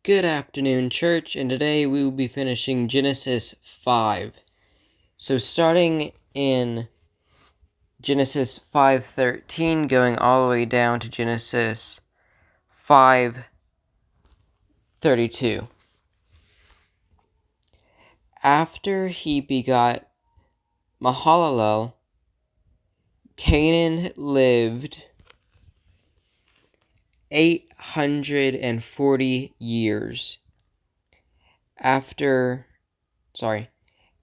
Good afternoon, church, and today we will be finishing Genesis 5. So starting in Genesis 5:13, going all the way down to Genesis 5:32. After he begot Mahalalel, Canaan lived 840 years.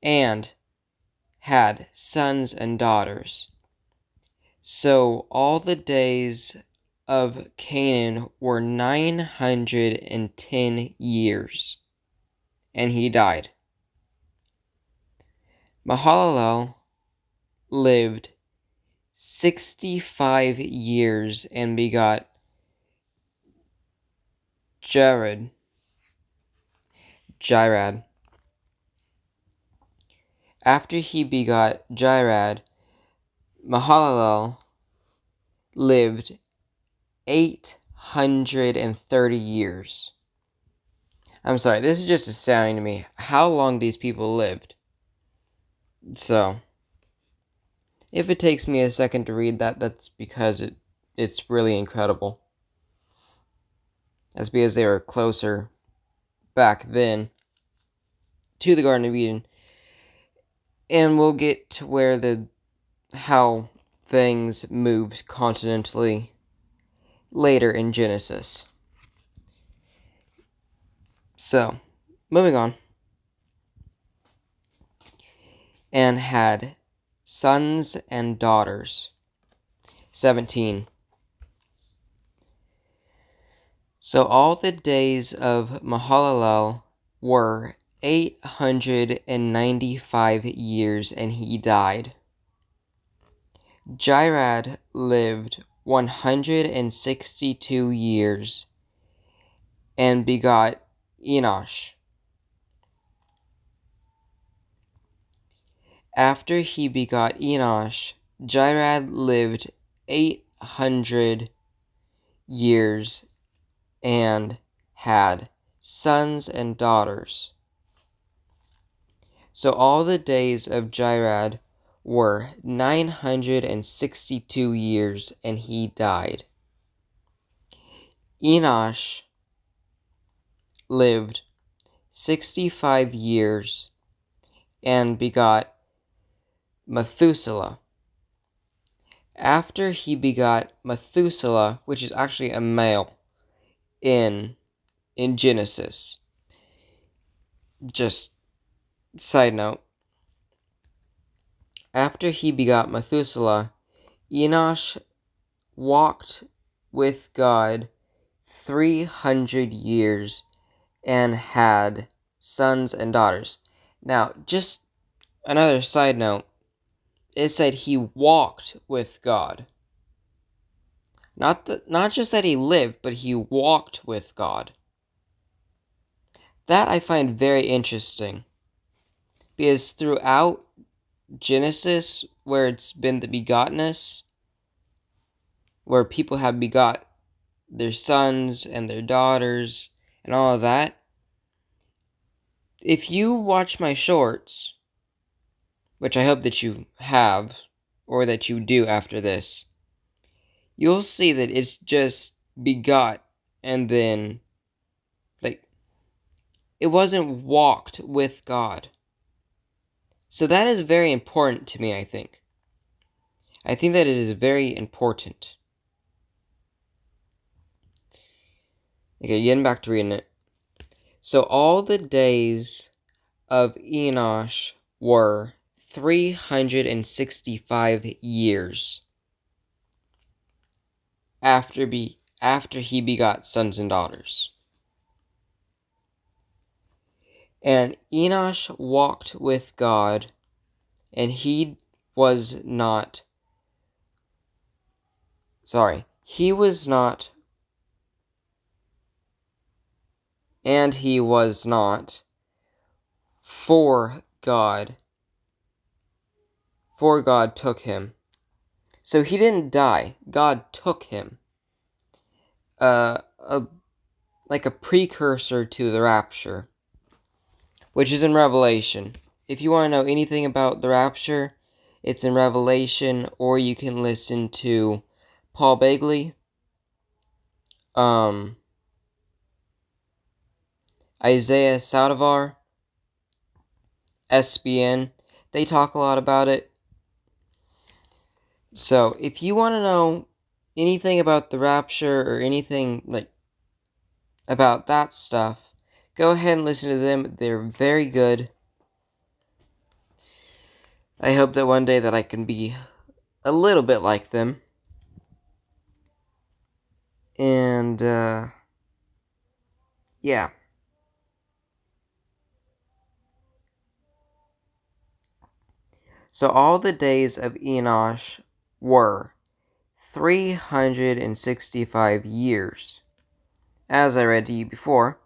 And had sons and daughters. So all the days of Canaan were 910 years, and he died. Mahalalel lived 65 years and begot Jared. After he begot Jared, Mahalalel lived 830 years. I'm sorry, this is just astounding to me how long these people lived. So, if it takes me a second to read that, that's because it's really incredible. That's because they were closer back then to the Garden of Eden. And we'll get to where how things moved continentally later in Genesis. So, moving on. And had sons and daughters. 17. So all the days of Mahalalel were 895 years, and he died. Jared lived 162 years, and begot Enosh. After he begot Enosh, Jared lived 800 years, and had sons and daughters. So all the days of Jared were 962 years, and he died. Enosh lived 65 years, and begot Methuselah. After he begot Methuselah, which is actually a male in Genesis. Just side note. After he begot Methuselah, Enosh walked with God 300 years and had sons and daughters. Now, just another side note. It said he walked with God. Not just that he lived, but he walked with God. That I find very interesting. Because throughout Genesis, where it's been the begottenness, where people have begot their sons and their daughters and all of that, if you watch my shorts, which I hope that you have, or that you do after this, you'll see that it's just begot, and then, it wasn't walked with God. So that is very important to me, I think. I think that it is very important. Okay, getting back to reading it. So all the days of Enosh were 365 years after he begot sons and daughters. And Enosh walked with God, and he was not for God. For God took him. So he didn't die. God took him. A like a precursor to the rapture, which is in Revelation. If you want to know anything about the rapture, it's in Revelation, or you can listen to Paul Bagley, Isaiah Saldivar, SBN. They talk a lot about it. So, if you want to know anything about the rapture or anything like about that stuff, go ahead and listen to them. They're very good. I hope that one day that I can be a little bit like them. And, yeah. So all the days of Enosh were 365 years. As I read to you before,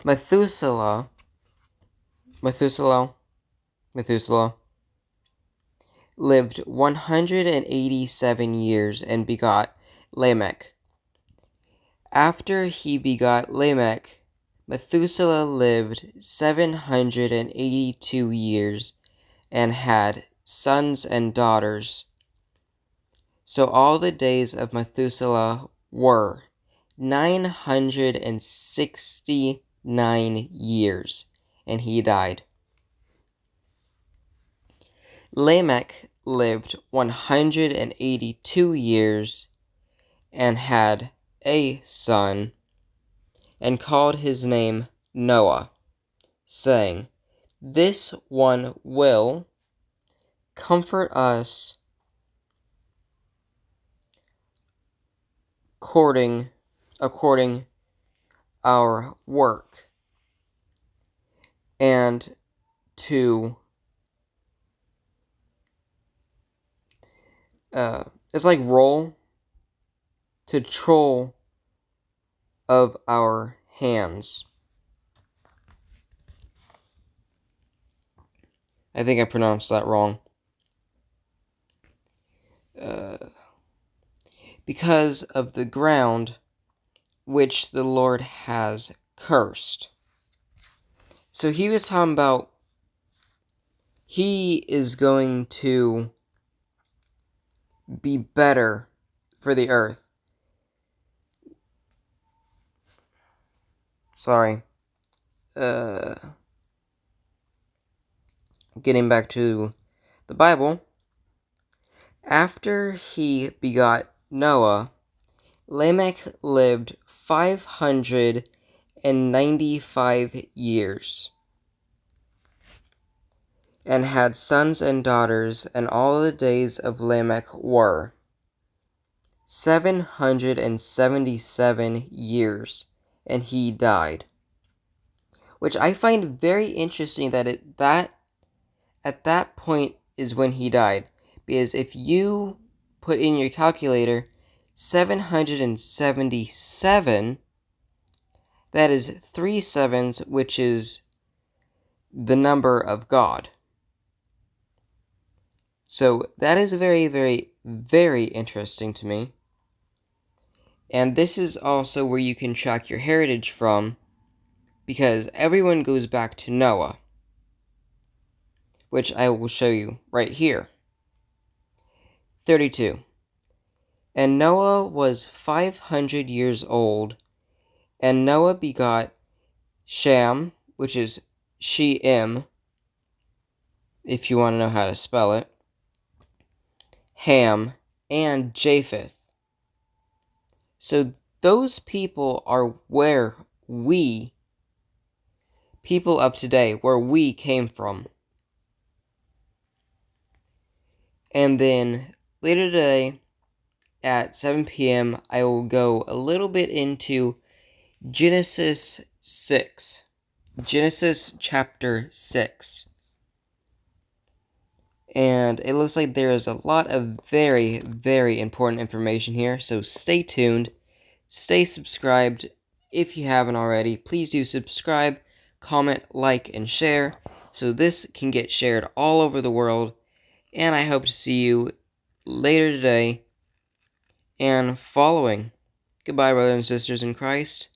Methuselah lived 187 years and begot Lamech. After he begot Lamech, Methuselah lived 782 years and had sons and daughters. So all the days of Methuselah were 969 years, and he died. Lamech lived 182 years and had a son, and called his name Noah, saying, "This one will comfort us according our work, and to it's like troll of our hands." I think I pronounced that wrong. Because of the ground which the Lord has cursed. So he was talking about he is going to be better for the earth. Sorry. Getting back to the Bible. After he begot Noah, Lamech lived 595 years and had sons and daughters, and all the days of Lamech were 777 years, and he died. Which I find very interesting that at that point is when he died. Because if you put in your calculator 777, that is 3 sevens, which is the number of God. So that is very, very, very interesting to me. And this is also where you can track your heritage from, because everyone goes back to Noah, which I will show you right here. 32. And Noah was 500 years old, and Noah begot Shem, which is Shem, if you want to know how to spell it, Ham, and Japheth. So those people are where we, people of today, where we came from. And then later today at 7 p.m., I will go a little bit into Genesis 6. Genesis chapter 6. And it looks like there is a lot of very, very important information here, so stay tuned. Stay subscribed if you haven't already. Please do subscribe, comment, like, and share, so this can get shared all over the world. And I hope to see you later today and following. Goodbye, brothers and sisters in Christ.